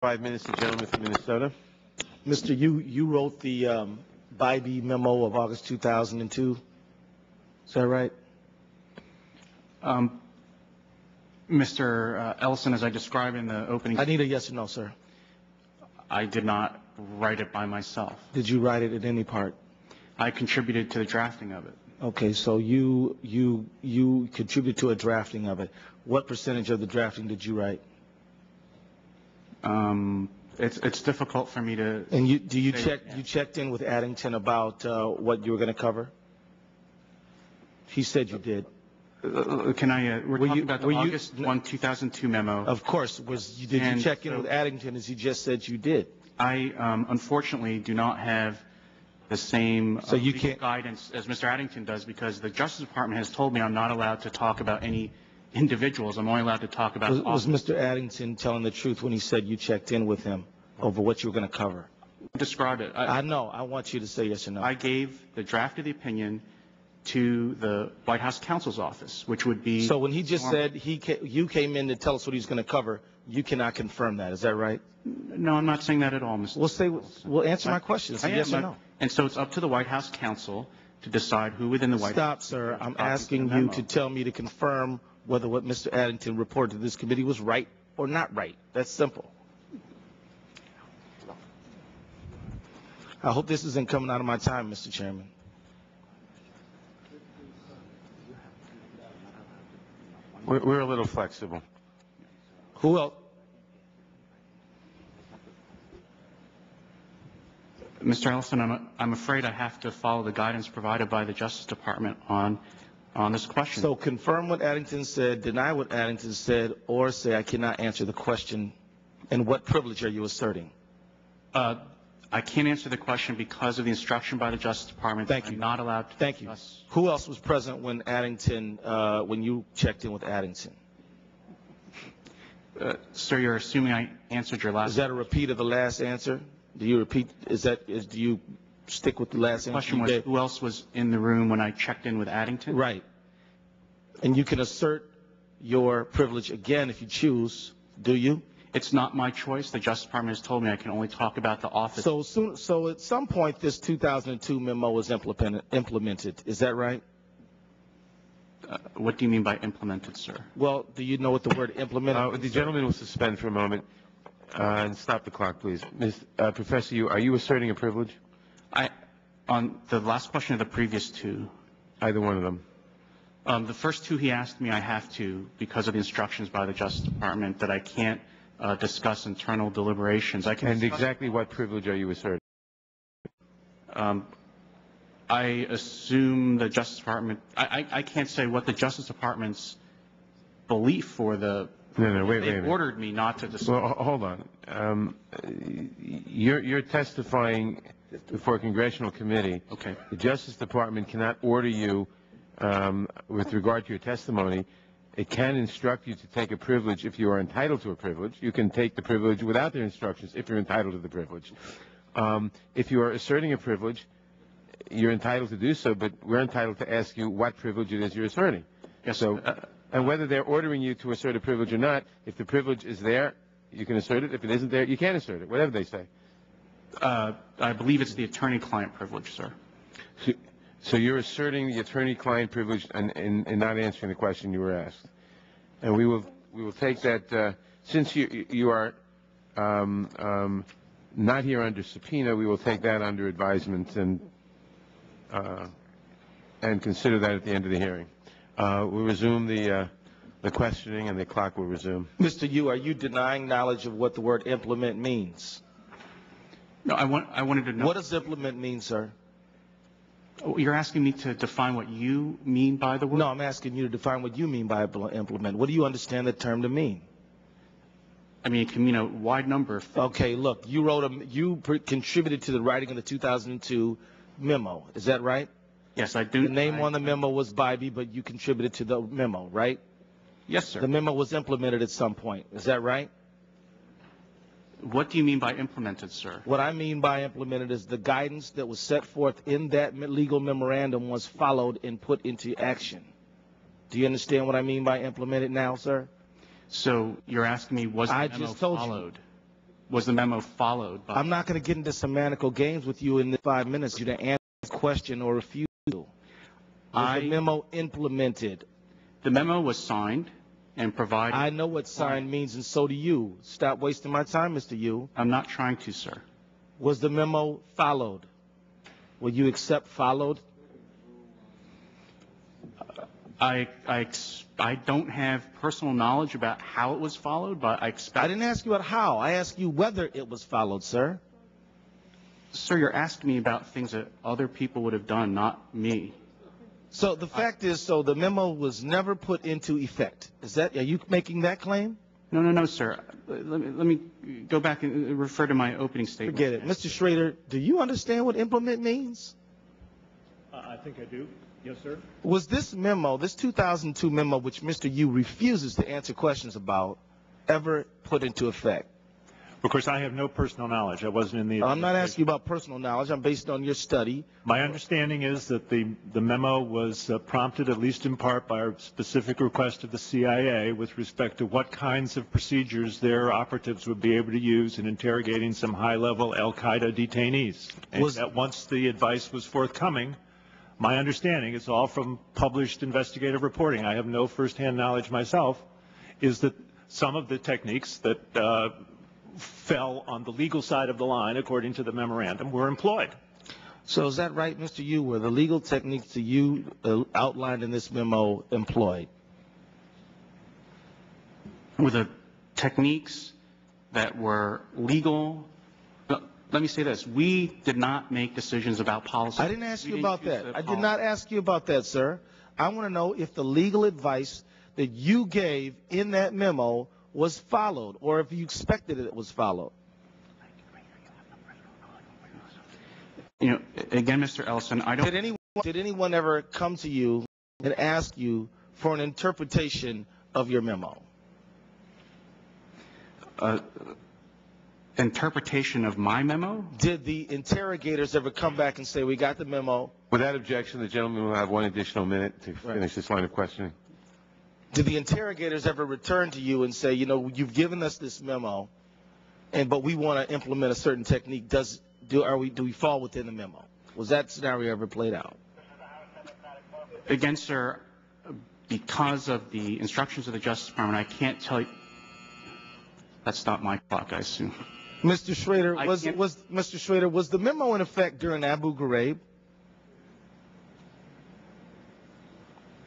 5 minutes, the gentleman from Minnesota. Mr. You wrote the Bybee memo of August 2002. Is that right? Mr. Ellison, as I described in the opening, I need a yes or no, sir. I did not write it by myself. Did you write it in any part? I contributed to the drafting of it. Okay, so you contributed to a drafting of it. What percentage of the drafting did you write? It's difficult for me to. And you checked in with Addington about what you were going to cover? He said you did. Can I? We're talking about the August 1, 2002 memo. Of course. Did you check in with Addington as he just said you did? I unfortunately do not have the same legal guidance as Mr. Addington does, because the Justice Department has told me I'm not allowed to talk about any individuals. I'm only allowed to talk about. Was Mr. Addington telling the truth when he said you checked in with him over what you were going to cover? Describe it. I know. I want you to say yes or no. I gave the draft of the opinion to the White House counsel's office, which would be. So when he just said you came in to tell us what he's going to cover, you cannot confirm that. Is that right? No, I'm not saying that at all, Mr. We'll answer my question. Say yes or no. And so it's up to the White House counsel to decide who within the White House. Stop, sir. I'm asking you to tell me to confirm whether what Mr. Addington reported to this committee was right or not right. That's simple. I hope this isn't coming out of my time, Mr. Chairman. We're a little flexible. Who else? Mr. Ellison, I'm afraid I have to follow the guidance provided by the Justice Department on this question. So confirm what Addington said, deny what Addington said, or say I cannot answer the question. And what privilege are you asserting? I can't answer the question because of the instruction by the Justice Department. Thank you. I'm not allowed to. Thank you. Who else was present when when you checked in with Addington? Sir, you're assuming I answered your last. Is that a repeat of the last answer? Do you repeat? Do you stick with the last answer? The question was, who else was in the room when I checked in with Addington? Right. And you can assert your privilege again if you choose. Do you? It's not my choice. The Justice Department has told me I can only talk about the office. So at some point, this 2002 memo was implemented. Is that right? What do you mean by implemented, sir? Well, do you know what the word implemented is? The gentleman will suspend for a moment and stop the clock, please. Professor, are you asserting a privilege? On the last question of the previous two. Either one of them. The first two he asked me I have to, because of the instructions by the Justice Department that I can't discuss internal deliberations. And exactly what privilege are you asserting? I assume the Justice Department. I can't say what the Justice Department's belief or the. No, wait. They ordered me not to discuss. Well, hold on. You're testifying before a congressional committee. Okay. The Justice Department cannot order you with regard to your testimony. It can instruct you to take a privilege if you are entitled to a privilege. You can take the privilege without their instructions if you're entitled to the privilege. If you are asserting a privilege, you're entitled to do so, but we're entitled to ask you what privilege it is you're asserting. Yes. So, and whether they're ordering you to assert a privilege or not, if the privilege is there, you can assert it. If it isn't there, you can't assert it, whatever they say. I believe it's the attorney-client privilege, sir. So you're asserting the attorney-client privilege and not answering the question you were asked. And we will take that, since you are not here under subpoena, we will take that under advisement and consider that at the end of the hearing. We'll resume the questioning, and the clock will resume. Mr. Yu, are you denying knowledge of what the word implement means? No, I wanted to know. What does implement mean, sir? You're asking me to define what you mean by the word? No, I'm asking you to define what you mean by implement. What do you understand the term to mean? I mean, it can mean a wide number of things. Okay, look, you contributed to the writing of the 2002 memo. Is that right? Yes, I do. The name on the memo was Bybee, but you contributed to the memo, right? Yes, sir. The memo was implemented at some point. Is that right? What do you mean by implemented, sir? What I mean by implemented is the guidance that was set forth in that legal memorandum was followed and put into action. Do you understand what I mean by implemented now, sir? So you're asking me was the memo followed? was the memo followed by? I'm not going to get into semantical games with you in the 5 minutes. You to answer the question or refuse. Was the memo implemented? The memo was signed and provided. I know what signed means, and so do you. Stop wasting my time, Mr. Yu. I'm not trying to, sir. Was the memo followed? Will you accept followed? I don't have personal knowledge about how it was followed, but I expect. I didn't ask you about how. I asked you whether it was followed, sir. Sir, you're asking me about things that other people would have done, not me. So the fact is, so the memo was never put into effect. Are you making that claim? No, sir. Let me go back and refer to my opening statement. Forget it. Mr. Schrader, do you understand what implement means? I think I do. Yes, sir. Was this memo, this 2002 memo, which Mr. Yu refuses to answer questions about, ever put into effect? Of course, I have no personal knowledge. I wasn't in the. I'm not asking you about personal knowledge. I'm based on your study. My understanding is that the memo was prompted, at least in part, by a specific request of the CIA with respect to what kinds of procedures their operatives would be able to use in interrogating some high-level al-Qaeda detainees. And that once the advice was forthcoming, my understanding, it's all from published investigative reporting, I have no firsthand knowledge myself, is that some of the techniques that fell on the legal side of the line, according to the memorandum, were employed. So is that right, Mr. Yu? Were the legal techniques that you outlined in this memo employed? Were the techniques that were legal? Let me say this. We did not make decisions about policy. I didn't ask you about that. I did not ask you about that, sir. I want to know if the legal advice that you gave in that memo was followed, or if you expected it was followed. You know, again, Mr. Ellison, I don't. Did anyone ever come to you and ask you for an interpretation of your memo? Interpretation of my memo? Did the interrogators ever come back and say, we got the memo? Without objection, the gentleman will have one additional minute to finish this line of questioning. Did the interrogators ever return to you and say, you know, you've given us this memo, but we want to implement a certain technique? Do we fall within the memo? Was that scenario ever played out? Again, sir, because of the instructions of the Justice Department, I can't tell you. That's not my clock, I assume. Mr. Schrader, Mr. Schrader, was the memo in effect during Abu Ghraib?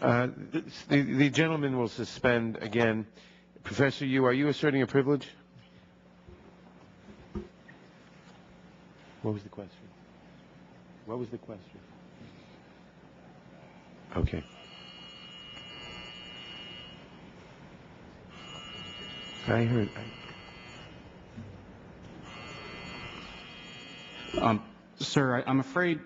The gentleman will suspend again. Professor Yu, are you asserting a privilege? What was the question? What was the question? Okay. I heard. Sir, I'm afraid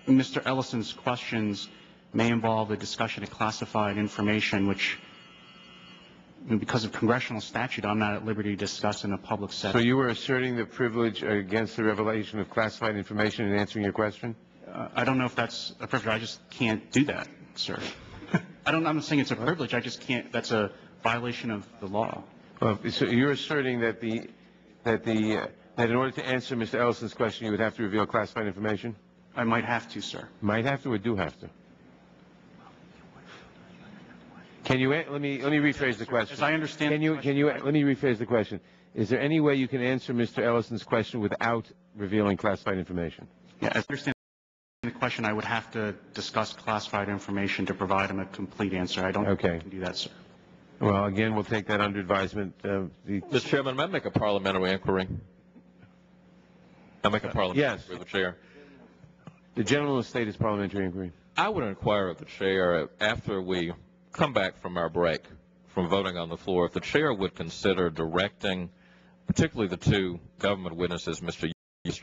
Mr. Ellison's questions may involve a discussion of classified information, which, because of congressional statute, I'm not at liberty to discuss in a public setting. So you were asserting the privilege against the revelation of classified information in answering your question? I don't know if that's a privilege. I just can't do that, sir. I'm not saying it's a privilege. I just can't. That's a violation of the law. Well, so you're asserting that that in order to answer Mr. Ellison's question, you would have to reveal classified information? I might have to, sir. Might have to or do have to? Can you let me rephrase the question? As I understand, let me rephrase the question. Is there any way you can answer Mr. Ellison's question without revealing classified information? Yeah, as I understand the question, I would have to discuss classified information to provide him a complete answer. I don't think I can do that, sir. Well, again, we'll take that under advisement. Mr. Chairman, may I make a parliamentary inquiry? I make a parliamentary inquiry of the chair. The gentleman will state his parliamentary inquiry. I would inquire of the chair, after we come back from our break from voting on the floor, if the chair would consider directing, particularly the two government witnesses, Mr.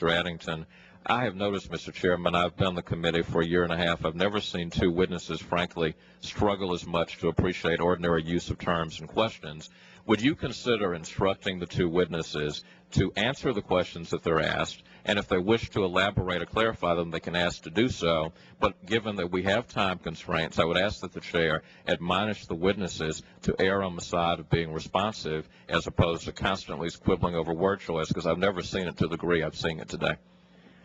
Addington, I have noticed, Mr. Chairman, I've been on the committee for a year and a half. I've never seen two witnesses, frankly, struggle as much to appreciate ordinary use of terms and questions. Would you consider instructing the two witnesses to answer the questions that they're asked, and if they wish to elaborate or clarify them, they can ask to do so, but given that we have time constraints, I would ask that the chair admonish the witnesses to err on the side of being responsive as opposed to constantly quibbling over word choice, because I've never seen it to the degree I've seen it today.